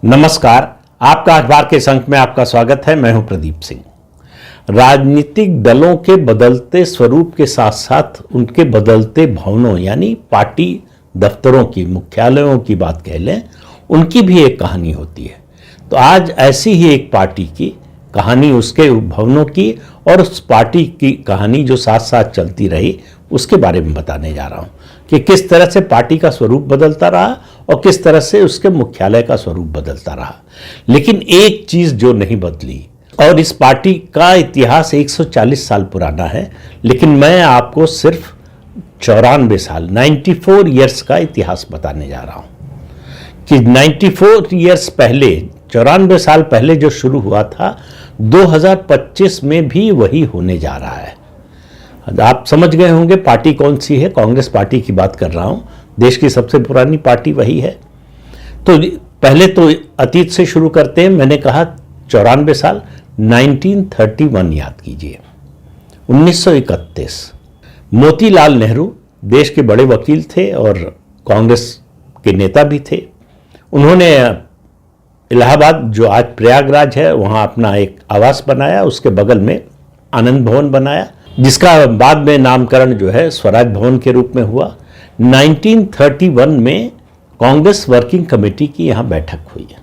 नमस्कार, आपका अखबार के इस अंक में आपका स्वागत है। मैं हूं प्रदीप सिंह। राजनीतिक दलों के बदलते स्वरूप के साथ साथ उनके बदलते भवनों यानी पार्टी दफ्तरों की, मुख्यालयों की बात कह लें, उनकी भी एक कहानी होती है। तो आज ऐसी ही एक पार्टी की कहानी, उसके भवनों की और उस पार्टी की कहानी जो साथ साथ चलती रही, उसके बारे में बताने जा रहा हूं कि किस तरह से पार्टी का स्वरूप बदलता रहा और किस तरह से उसके मुख्यालय का स्वरूप बदलता रहा। लेकिन एक चीज जो नहीं बदली, और इस पार्टी का इतिहास 140 साल पुराना है, लेकिन मैं आपको सिर्फ 94 साल 94 ईयर्स का इतिहास बताने जा रहा हूं कि 94 ईयर्स पहले, 94 साल पहले जो शुरू हुआ था, 2025 में भी वही होने जा रहा है। आप समझ गए होंगे पार्टी कौन सी है। कांग्रेस पार्टी की बात कर रहा हूं। देश की सबसे पुरानी पार्टी वही है। तो पहले तो अतीत से शुरू करते हैं। मैंने कहा 94 साल, 1931 याद कीजिए। 1931 मोतीलाल नेहरू देश के बड़े वकील थे और कांग्रेस के नेता भी थे। उन्होंने इलाहाबाद, जो आज प्रयागराज है, वहां अपना एक आवास बनाया। उसके बगल में आनंद भवन बनाया, जिसका बाद में नामकरण जो है स्वराज भवन के रूप में हुआ। 1931 में कांग्रेस वर्किंग कमेटी की यहां बैठक हुई है।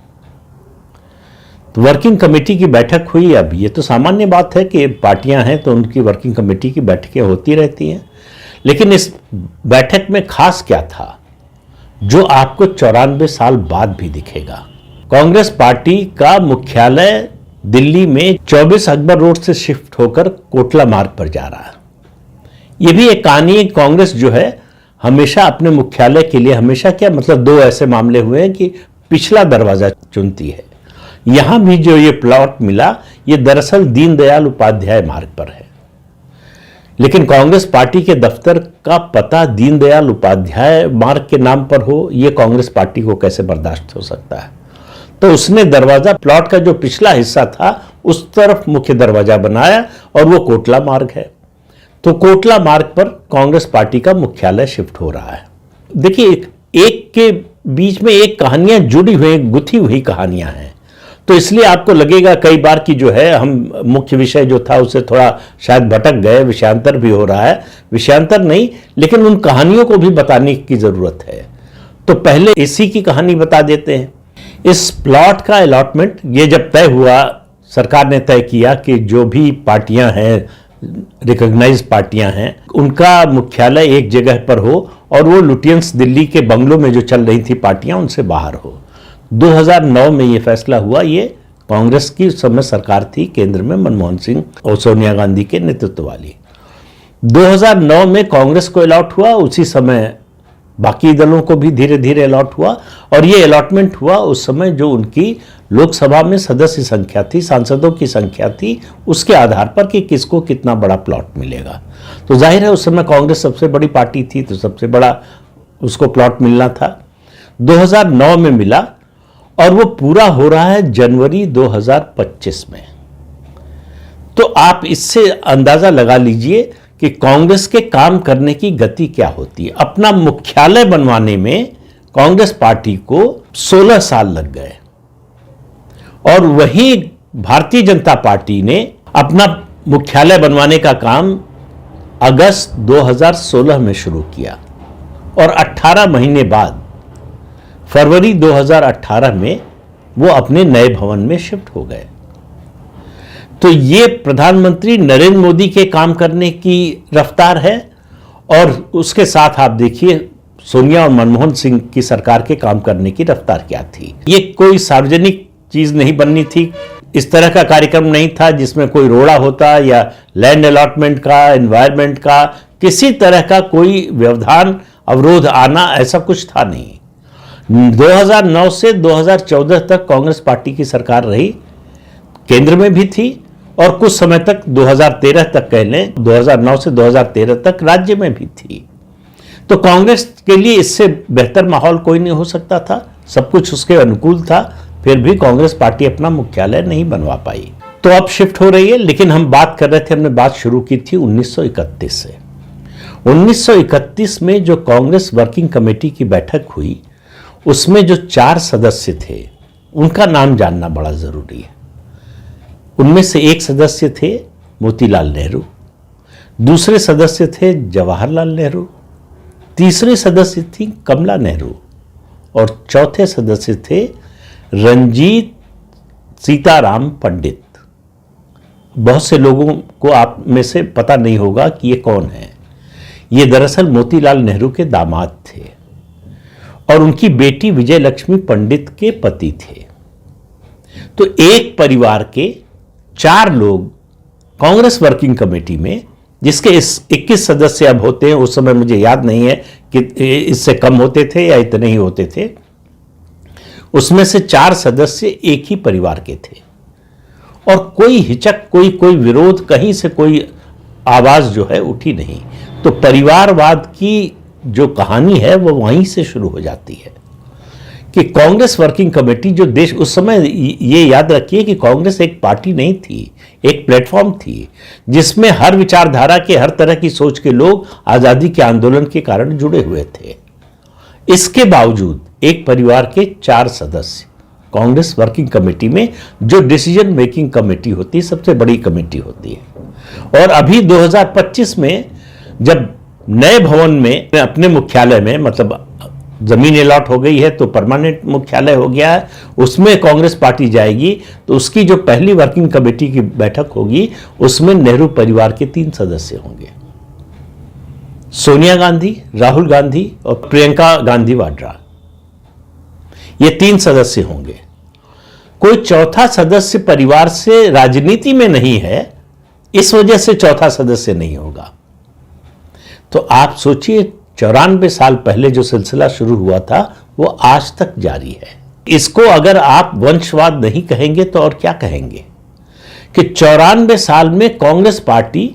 तो वर्किंग कमेटी की बैठक हुई। अब ये तो सामान्य बात है कि पार्टियां हैं तो उनकी वर्किंग कमेटी की बैठकें होती रहती हैं, लेकिन इस बैठक में खास क्या था जो आपको 94 साल बाद भी दिखेगा। कांग्रेस पार्टी का मुख्यालय दिल्ली में 24 अकबर रोड से शिफ्ट होकर कोटला मार्ग पर जा रहा है। यह भी एक कहानी है। कांग्रेस जो है हमेशा अपने मुख्यालय के लिए, हमेशा क्या मतलब, दो ऐसे मामले हुए हैं कि पिछला दरवाजा चुनती है। यहां भी जो ये प्लॉट मिला, ये दरअसल दीनदयाल उपाध्याय मार्ग पर है, लेकिन कांग्रेस पार्टी के दफ्तर का पता दीनदयाल उपाध्याय मार्ग के नाम पर हो, यह कांग्रेस पार्टी को कैसे बर्दाश्त हो सकता है। तो उसने दरवाजा, प्लॉट का जो पिछला हिस्सा था, उस तरफ मुख्य दरवाजा बनाया और वो कोटला मार्ग है। तो कोटला मार्ग पर कांग्रेस पार्टी का मुख्यालय शिफ्ट हो रहा है। देखिए, एक के बीच में एक कहानियां जुड़ी हुई, गुथी हुई कहानियां हैं। तो इसलिए आपको लगेगा कई बार कि जो है हम मुख्य विषय जो था उससे थोड़ा शायद भटक गए, विषयांतर भी हो रहा है। विषयांतर नहीं, लेकिन उन कहानियों को भी बताने की जरूरत है। तो पहले इसी की कहानी बता देते हैं। इस प्लॉट का अलॉटमेंट ये जब तय हुआ, सरकार ने तय किया कि जो भी पार्टियां हैं, रिकॉग्नाइज्ड पार्टियां हैं, उनका मुख्यालय एक जगह पर हो और वो लुटियंस दिल्ली के बंगलों में जो चल रही थी पार्टियां, उनसे बाहर हो। 2009 में ये फैसला हुआ। ये कांग्रेस की उस समय सरकार थी, केंद्र में मनमोहन सिंह और सोनिया गांधी के नेतृत्व वाली। 2009 में कांग्रेस को अलॉट हुआ, उसी समय बाकी दलों को भी धीरे धीरे अलॉट हुआ। और ये अलॉटमेंट हुआ उस समय जो उनकी लोकसभा में सदस्य संख्या थी, सांसदों की संख्या थी, उसके आधार पर कि किसको कितना बड़ा प्लॉट मिलेगा। तो जाहिर है उस समय कांग्रेस सबसे बड़ी पार्टी थी, तो सबसे बड़ा उसको प्लॉट मिलना था। 2009 में मिला और वो पूरा हो रहा है जनवरी 2025 में। तो आप इससे अंदाजा लगा लीजिए कि कांग्रेस के काम करने की गति क्या होती है। अपना मुख्यालय बनवाने में कांग्रेस पार्टी को 16 साल लग गए, और वहीं भारतीय जनता पार्टी ने अपना मुख्यालय बनवाने का काम अगस्त 2016 में शुरू किया और 18 महीने बाद फरवरी 2018 में वो अपने नए भवन में शिफ्ट हो गए। तो ये प्रधानमंत्री नरेंद्र मोदी के काम करने की रफ्तार है, और उसके साथ आप देखिए सोनिया और मनमोहन सिंह की सरकार के काम करने की रफ्तार क्या थी। ये कोई सार्वजनिक चीज नहीं बननी थी, इस तरह का कार्यक्रम नहीं था जिसमें कोई रोड़ा होता या लैंड अलॉटमेंट का, एनवायरमेंट का, किसी तरह का कोई व्यवधान, अवरोध आना, ऐसा कुछ था नहीं। 2009 से 2014 तक कांग्रेस पार्टी की सरकार रही, केंद्र में भी थी, और कुछ समय तक 2013 तक कह लें, 2009 से 2013 तक राज्य में भी थी। तो कांग्रेस के लिए इससे बेहतर माहौल कोई नहीं हो सकता था, सब कुछ उसके अनुकूल था। फिर भी कांग्रेस पार्टी अपना मुख्यालय नहीं बनवा पाई। तो अब शिफ्ट हो रही है, लेकिन हम बात कर रहे थे, हमने बात शुरू की थी 1931 से। 1931 में जो कांग्रेस वर्किंग कमेटी की बैठक हुई, उसमें जो 4 सदस्य थे उनका नाम जानना बड़ा जरूरी है। उनमें से एक सदस्य थे मोतीलाल नेहरू, दूसरे सदस्य थे जवाहरलाल नेहरू, तीसरे सदस्य थी कमला नेहरू और चौथे सदस्य थे रंजीत सीताराम पंडित। बहुत से लोगों को आप में से पता नहीं होगा कि ये कौन है। ये दरअसल मोतीलाल नेहरू के दामाद थे और उनकी बेटी विजय लक्ष्मी पंडित के पति थे। तो एक परिवार के 4 लोग कांग्रेस वर्किंग कमेटी में, जिसके 21 सदस्य अब होते हैं, उस समय मुझे याद नहीं है कि इससे कम होते थे या इतने ही होते थे, उसमें से 4 सदस्य एक ही परिवार के थे और कोई हिचक, कोई विरोध, कहीं से कोई आवाज जो है उठी नहीं। तो परिवारवाद की जो कहानी है वो वहीं से शुरू हो जाती है कि कांग्रेस वर्किंग कमेटी जो देश, उस समय ये याद रखिए कि कांग्रेस एक पार्टी नहीं थी, एक प्लेटफॉर्म थी जिसमें हर विचारधारा के, हर तरह की सोच के लोग आजादी के आंदोलन के कारण जुड़े हुए थे। इसके बावजूद एक परिवार के 4 सदस्य कांग्रेस वर्किंग कमेटी में, जो डिसीजन मेकिंग कमेटी होती है, सबसे बड़ी कमेटी होती है। और अभी 2025 में जब नए भवन में अपने मुख्यालय में, मतलब जमीन अलॉट हो गई है तो परमानेंट मुख्यालय हो गया है, उसमें कांग्रेस पार्टी जाएगी, तो उसकी जो पहली वर्किंग कमेटी की बैठक होगी उसमें नेहरू परिवार के 3 सदस्य होंगे, सोनिया गांधी, राहुल गांधी और प्रियंका गांधी वाड्रा। ये 3 सदस्य होंगे। कोई चौथा सदस्य परिवार से राजनीति में नहीं है, इस वजह से चौथा सदस्य नहीं होगा। तो आप सोचिए 94 साल पहले जो सिलसिला शुरू हुआ था वो आज तक जारी है। इसको अगर आप वंशवाद नहीं कहेंगे तो और क्या कहेंगे कि 94 साल में कांग्रेस पार्टी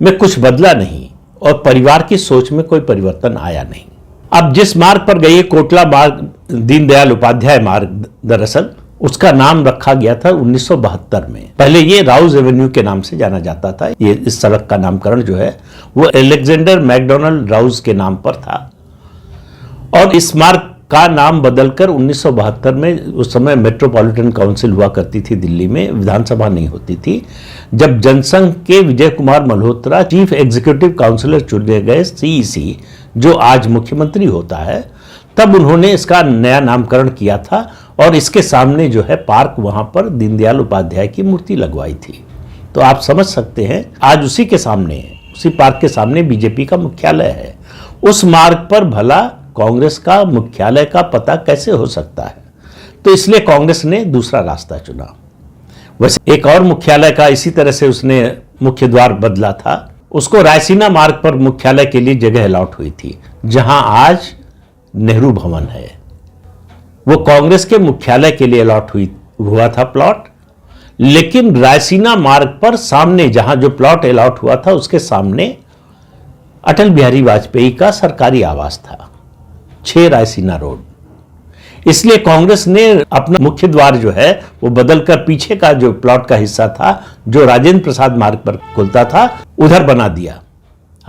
में कुछ बदला नहीं और परिवार की सोच में कोई परिवर्तन आया नहीं। अब जिस मार्ग पर गई, कोटला मार्ग, दीनदयाल उपाध्याय मार्ग, दरअसल उसका नाम रखा गया था 1972 में। पहले ये राउज एवेन्यू के नाम से जाना जाता था। ये इस सड़क का नामकरण जो है वो अलेक्जेंडर मैकडोनल्ड राउज के नाम पर था और इस मार्ग का नाम बदलकर 1972 में, उस समय मेट्रोपॉलिटन काउंसिल हुआ करती थी दिल्ली में, विधानसभा नहीं होती थी, जब जनसंघ के Vijay Kumar Malhotra chief executive councillor चुने गए, सीईसी, जो आज मुख्यमंत्री होता है, तब उन्होंने इसका नया नामकरण किया था और इसके सामने जो है पार्क, वहां पर दीनदयाल उपाध्याय की मूर्ति लगवाई थी। तो आप समझ सकते हैं आज उसी के सामने, उसी पार्क के सामने बीजेपी का मुख्यालय है। उस मार्ग पर भला कांग्रेस का मुख्यालय का पता कैसे हो सकता है? तो इसलिए कांग्रेस ने दूसरा रास्ता चुना। वैसे एक और मुख्यालय का इसी तरह से उसने मुख्य द्वार बदला था, उसको रायसीना मार्ग पर मुख्यालय के लिए जगह अलॉट हुई थी, जहां आज नेहरू भवन है। वो कांग्रेस के मुख्यालय के लिए अलॉट हुआ था प्लॉट, लेकिन रायसीना मार्ग पर सामने जहां जो प्लॉट अलॉट हुआ था उसके सामने अटल बिहारी वाजपेयी का सरकारी आवास था, 6 रायसीना रोड। इसलिए कांग्रेस ने अपना मुख्य द्वार जो है वो बदलकर पीछे का जो प्लॉट का हिस्सा था, जो राजेंद्र प्रसाद मार्ग पर खुलता था, उधर बना दिया।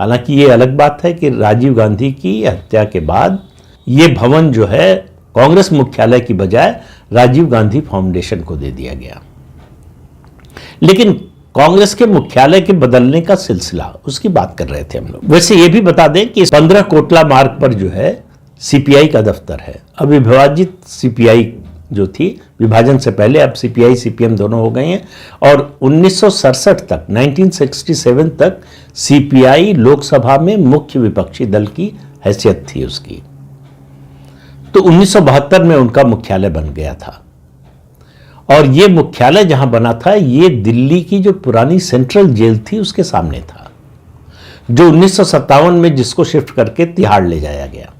हालांकि ये अलग बात है कि राजीव गांधी की हत्या के बाद ये भवन जो है कांग्रेस मुख्यालय की बजाय राजीव गांधी फाउंडेशन को दे दिया गया। लेकिन कांग्रेस के मुख्यालय के बदलने का सिलसिला, उसकी बात कर रहे थे हम लोग। वैसे ये भी बता दें कि 15 कोटला मार्ग पर जो है सीपीआई का दफ्तर है। अब विभाजित सीपीआई जो थी, विभाजन से पहले अब सीपीआई सीपीएम दोनों हो गए हैं और 1967 तक, 1967 तक सीपीआई लोकसभा में मुख्य विपक्षी दल की हैसियत थी उसकी। तो 1972 में उनका मुख्यालय बन गया था और ये मुख्यालय जहां बना था ये दिल्ली की जो पुरानी सेंट्रल जेल थी उसके सामने था, जो 1957 में जिसको शिफ्ट करके तिहाड़ ले जाया गया।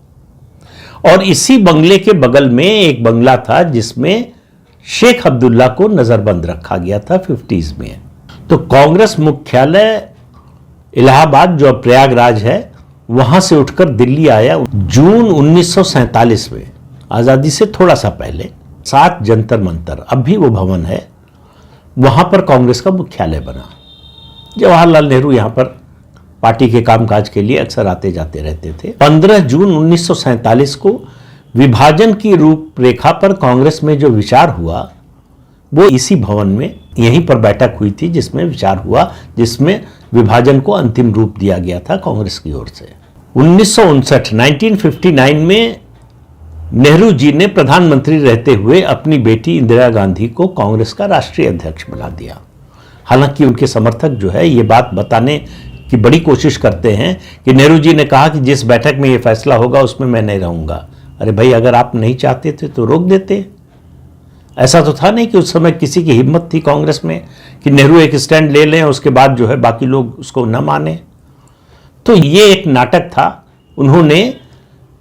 और इसी बंगले के बगल में एक बंगला था जिसमें शेख अब्दुल्ला को नजरबंद रखा गया था 50s में। तो कांग्रेस मुख्यालय इलाहाबाद, जो प्रयागराज है, वहां से उठकर दिल्ली आया जून 1947 में, आजादी से थोड़ा सा पहले। 7 जंतर मंतर, अब भी वो भवन है, वहां पर कांग्रेस का मुख्यालय बना। जवाहरलाल नेहरू यहां पर पार्टी के कामकाज के लिए अक्सर आते जाते रहते थे। 15 जून 1947 को विभाजन की रूपरेखा पर कांग्रेस में जो विचार हुआ वो इसी भवन में यहीं पर बैठक हुई थी जिसमें विचार हुआ, जिसमें विभाजन को अंतिम रूप दिया गया था कांग्रेस की ओर से। 1959 में नेहरू जी ने प्रधानमंत्री रहते हुए अपनी बेटी इंदिरा गांधी को कांग्रेस का राष्ट्रीय अध्यक्ष बना दिया। हालांकि उनके समर्थक जो है ये बात बताने की बड़ी कोशिश करते हैं कि नेहरू जी ने कहा कि जिस बैठक में ये फैसला होगा उसमें मैं नहीं रहूंगा। अरे भाई, अगर आप नहीं चाहते थे तो रोक देते। ऐसा तो था नहीं कि उस समय किसी की हिम्मत थी कांग्रेस में कि नेहरू एक स्टैंड ले लें, उसके बाद जो है बाकी लोग उसको न माने। तो ये एक नाटक था। उन्होंने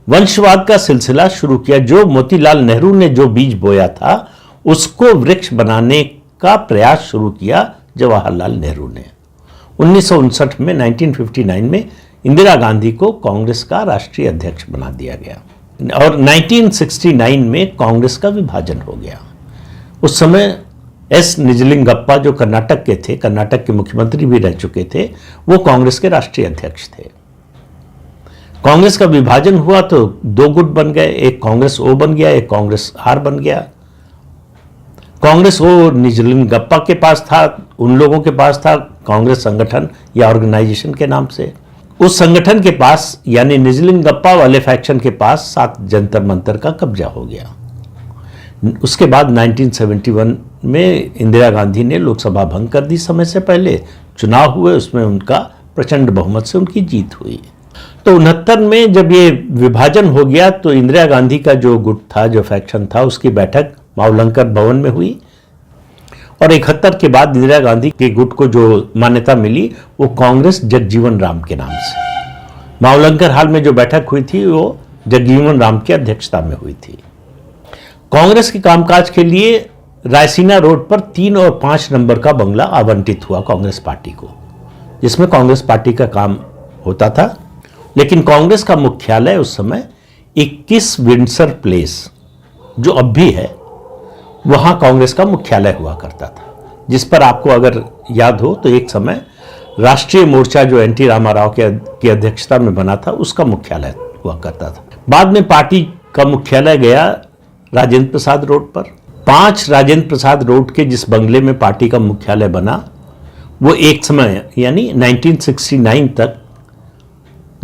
वंशवाद का सिलसिला शुरू किया। जो मोतीलाल नेहरू ने जो बीज बोया था उसको वृक्ष बनाने का प्रयास शुरू किया जवाहरलाल नेहरू ने। 1959 में 1959 में इंदिरा गांधी को कांग्रेस का राष्ट्रीय अध्यक्ष बना दिया गया और 1969 में कांग्रेस का विभाजन हो गया। उस समय एस निजलिंगप्पा जो कर्नाटक के थे, कर्नाटक के मुख्यमंत्री भी रह चुके थे, वो कांग्रेस के राष्ट्रीय अध्यक्ष थे। कांग्रेस का विभाजन हुआ तो दो गुट बन गए, एक कांग्रेस ओ बन गया, एक कांग्रेस आर बन गया। कांग्रेस ओ निजलिंगप्पा के पास था, उन लोगों के पास था कांग्रेस संगठन या ऑर्गेनाइजेशन के नाम से। उस संगठन के पास यानी निजलिंगप्पा वाले फैक्शन के पास 7 जंतर मंतर का कब्जा हो गया। उसके बाद 1971 में इंदिरा गांधी ने लोकसभा भंग कर दी समय से पहले। चुनाव हुए, उसमें उनका प्रचंड बहुमत से उनकी जीत हुई। तो 69 में जब ये विभाजन हो गया तो इंदिरा गांधी का जो गुट था, जो फैक्शन था, उसकी बैठक मावलंकर भवन में हुई और 71 के बाद इंदिरा गांधी के गुट को जो मान्यता मिली वो कांग्रेस जगजीवन राम के नाम से। मावलंकर हाल में जो बैठक हुई थी वो जगजीवन राम की अध्यक्षता में हुई थी। कांग्रेस के कामकाज के लिए रायसीना रोड पर 3 और 5 नंबर का बंगला आवंटित हुआ कांग्रेस पार्टी को, जिसमें कांग्रेस पार्टी का काम होता था। लेकिन कांग्रेस का मुख्यालय उस समय 21 विंडसर प्लेस, जो अब भी है, वहां कांग्रेस का मुख्यालय हुआ करता था, जिस पर आपको अगर याद हो तो एक समय राष्ट्रीय मोर्चा जो एनटी रामाराव की अध्यक्षता में बना था उसका मुख्यालय हुआ करता था। बाद में पार्टी का मुख्यालय गया राजेंद्र प्रसाद रोड पर। 5 राजेंद्र प्रसाद रोड के जिस बंगले में पार्टी का मुख्यालय बना वो एक समय यानी 1969 तक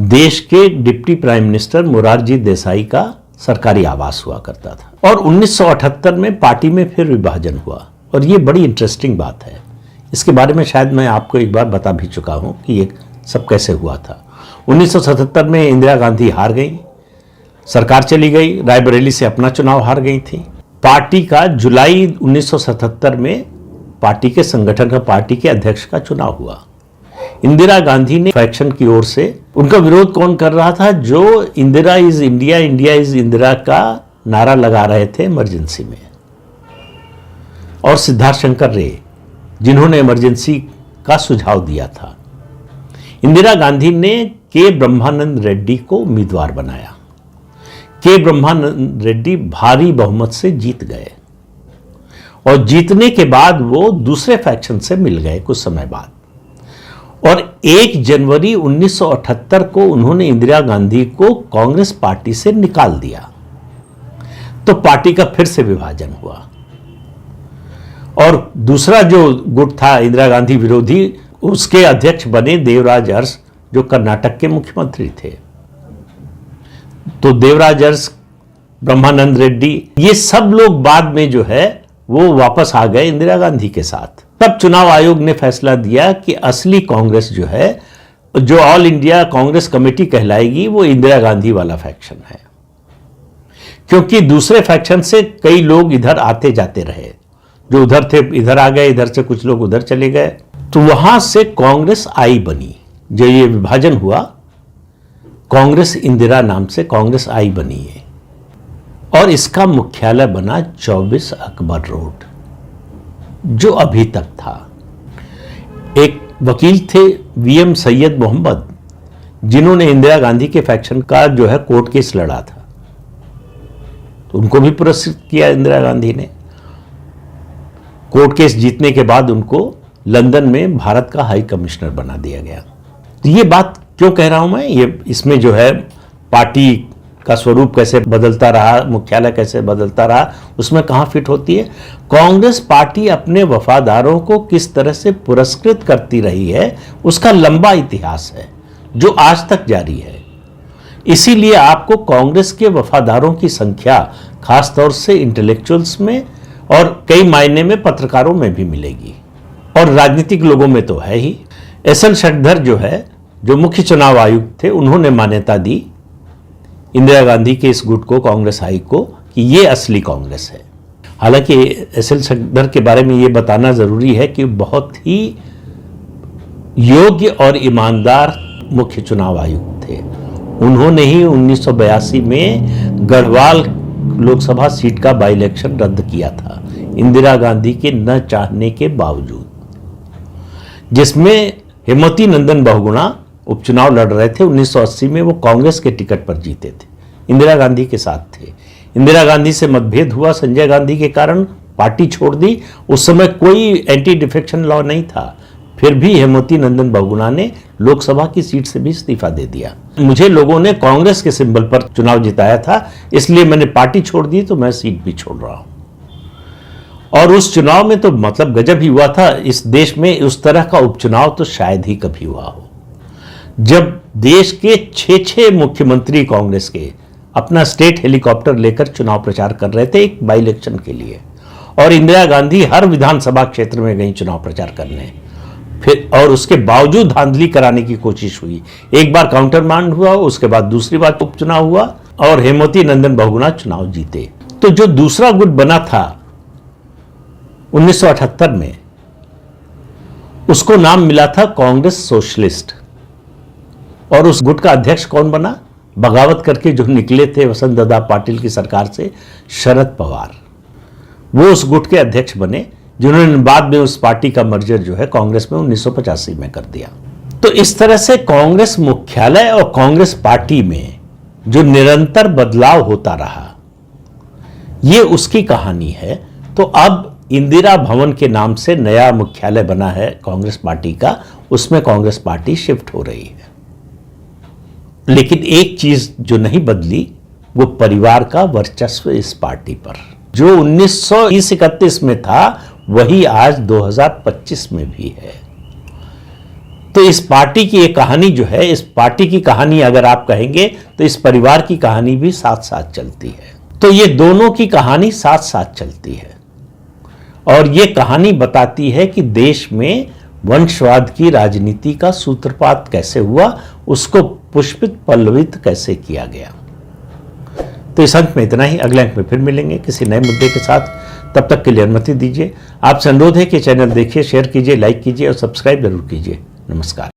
देश के deputy prime minister Morarji Desai का सरकारी आवास हुआ करता था। और 1978 में पार्टी में फिर विभाजन हुआ और ये बड़ी इंटरेस्टिंग बात है। इसके बारे में शायद मैं आपको एक बार बता भी चुका हूं कि ये सब कैसे हुआ था। 1977 में इंदिरा गांधी हार गई, सरकार चली गई, रायबरेली से अपना चुनाव हार गई थी। पार्टी का जुलाई 1977 में पार्टी के संगठन का, पार्टी के अध्यक्ष का चुनाव हुआ। इंदिरा गांधी ने फैक्शन की ओर से, उनका विरोध कौन कर रहा था? जो Indira is India, India is Indira का नारा लगा रहे थे इमरजेंसी में, और सिद्धार्थ शंकर रे जिन्होंने इमरजेंसी का सुझाव दिया था। इंदिरा गांधी ने के ब्रह्मानंद रेड्डी को उम्मीदवार बनाया। के ब्रह्मानंद रेड्डी भारी बहुमत से जीत गए और जीतने के बाद वो दूसरे फैक्शन से मिल गए कुछ समय बाद। और 1 जनवरी 1978 को उन्होंने इंदिरा गांधी को कांग्रेस पार्टी से निकाल दिया। तो पार्टी का फिर से विभाजन हुआ और दूसरा जो गुट था इंदिरा गांधी विरोधी, उसके अध्यक्ष बने देवराज अरस, जो कर्नाटक के मुख्यमंत्री थे। तो देवराज अरस, ब्रह्मानंद रेड्डी, ये सब लोग बाद में जो है वो वापस आ गए इंदिरा गांधी के साथ। तब चुनाव आयोग ने फैसला दिया कि असली कांग्रेस जो है, जो ऑल इंडिया कांग्रेस कमेटी कहलाएगी, वो इंदिरा गांधी वाला फैक्शन है, क्योंकि दूसरे फैक्शन से कई लोग इधर आते जाते रहे। जो उधर थे इधर आ गए, इधर से कुछ लोग उधर चले गए, तो वहां से कांग्रेस आई बनी। जो ये विभाजन हुआ, कांग्रेस इंदिरा नाम से कांग्रेस आई बनी है और इसका मुख्यालय बना 24 अकबर रोड, जो अभी तक था। एक वकील थे वीएम सैयद मोहम्मद, जिन्होंने इंदिरा गांधी के फैक्शन का जो है कोर्ट केस लड़ा था, तो उनको भी पुरस्कृत किया इंदिरा गांधी ने। कोर्ट केस जीतने के बाद उनको लंदन में भारत का हाई कमिश्नर बना दिया गया। तो ये बात क्यों कह रहा हूं मैं? ये इसमें जो है पार्टी का स्वरूप कैसे बदलता रहा, मुख्यालय कैसे बदलता रहा, उसमें कहाँ फिट होती है। कांग्रेस पार्टी अपने वफादारों को किस तरह से पुरस्कृत करती रही है, उसका लंबा इतिहास है जो आज तक जारी है। इसीलिए आपको कांग्रेस के वफादारों की संख्या खासतौर से इंटेलेक्चुअल्स में और कई मायने में पत्रकारों में भी मिलेगी, और राजनीतिक लोगों में तो है ही। एस एल शक्धर जो है, जो मुख्य चुनाव आयुक्त थे, उन्होंने मान्यता दी इंदिरा गांधी के इस गुट को, कांग्रेस हाई को, कि ये असली कांग्रेस है। हालांकि एस एल शक्धर के बारे में ये बताना जरूरी है कि बहुत ही योग्य और ईमानदार मुख्य चुनाव आयुक्त थे। उन्होंने ही 1982 में गढ़वाल लोकसभा सीट का बाई इलेक्शन रद्द किया था इंदिरा गांधी के न चाहने के बावजूद, जिसमें हेमवती नंदन बहुगुणा उपचुनाव लड़ रहे थे। 1980 में वो कांग्रेस के टिकट पर जीते थे, इंदिरा गांधी के साथ थे। इंदिरा गांधी से मतभेद हुआ संजय गांधी के कारण, पार्टी छोड़ दी। उस समय कोई एंटी डिफेक्शन लॉ नहीं था, फिर भी हेमवती नंदन बहुगुणा ने लोकसभा की सीट से भी इस्तीफा दे दिया। मुझे लोगों ने कांग्रेस के सिंबल पर चुनाव जिताया था, इसलिए मैंने पार्टी छोड़ दी, तो मैं सीट भी छोड़ रहा हूं। और उस चुनाव में तो मतलब गजब ही हुआ था। इस देश में उस तरह का उपचुनाव तो शायद ही कभी हुआ हो, जब देश के 6 मुख्यमंत्री कांग्रेस के अपना स्टेट हेलीकॉप्टर लेकर चुनाव प्रचार कर रहे थे एक बाई इलेक्शन के लिए, और इंदिरा गांधी हर विधानसभा क्षेत्र में गई चुनाव प्रचार करने। फिर और उसके बावजूद धांधली कराने की कोशिश हुई। एक बार काउंटर मांड हुआ, उसके बाद दूसरी बार उपचुनाव हुआ और हेमवती नंदन बहुगुणा चुनाव जीते। तो जो दूसरा गुट बना था 1978 में, उसको नाम मिला था कांग्रेस सोशलिस्ट। और उस गुट का अध्यक्ष कौन बना? बगावत करके जो निकले थे वसंत दादा पाटिल की सरकार से, शरद पवार, वो उस गुट के अध्यक्ष बने, जिन्होंने बाद में उस पार्टी का मर्जर जो है कांग्रेस में 1985 में कर दिया। तो इस तरह से कांग्रेस मुख्यालय और कांग्रेस पार्टी में जो निरंतर बदलाव होता रहा, ये उसकी कहानी है। तो अब इंदिरा भवन के नाम से नया मुख्यालय बना है कांग्रेस पार्टी का, उसमें कांग्रेस पार्टी शिफ्ट हो रही है। लेकिन एक चीज जो नहीं बदली, वो परिवार का वर्चस्व इस पार्टी पर, जो 1931 में था, वही आज 2025 में भी है। तो इस पार्टी की एक कहानी जो है, इस पार्टी की कहानी अगर आप कहेंगे तो इस परिवार की कहानी भी साथ साथ चलती है। तो ये दोनों की कहानी साथ साथ चलती है, और ये कहानी बताती है कि देश में वंशवाद की राजनीति का सूत्रपात कैसे हुआ, उसको पुष्पित पल्लवित कैसे किया गया। तो इस अंक में इतना ही। अगले अंक में फिर मिलेंगे किसी नए मुद्दे के साथ। तब तक के लिए अनुमति दीजिए। आपसे अनुरोध है कि चैनल देखिए, शेयर कीजिए, लाइक कीजिए और सब्सक्राइब जरूर कीजिए। नमस्कार।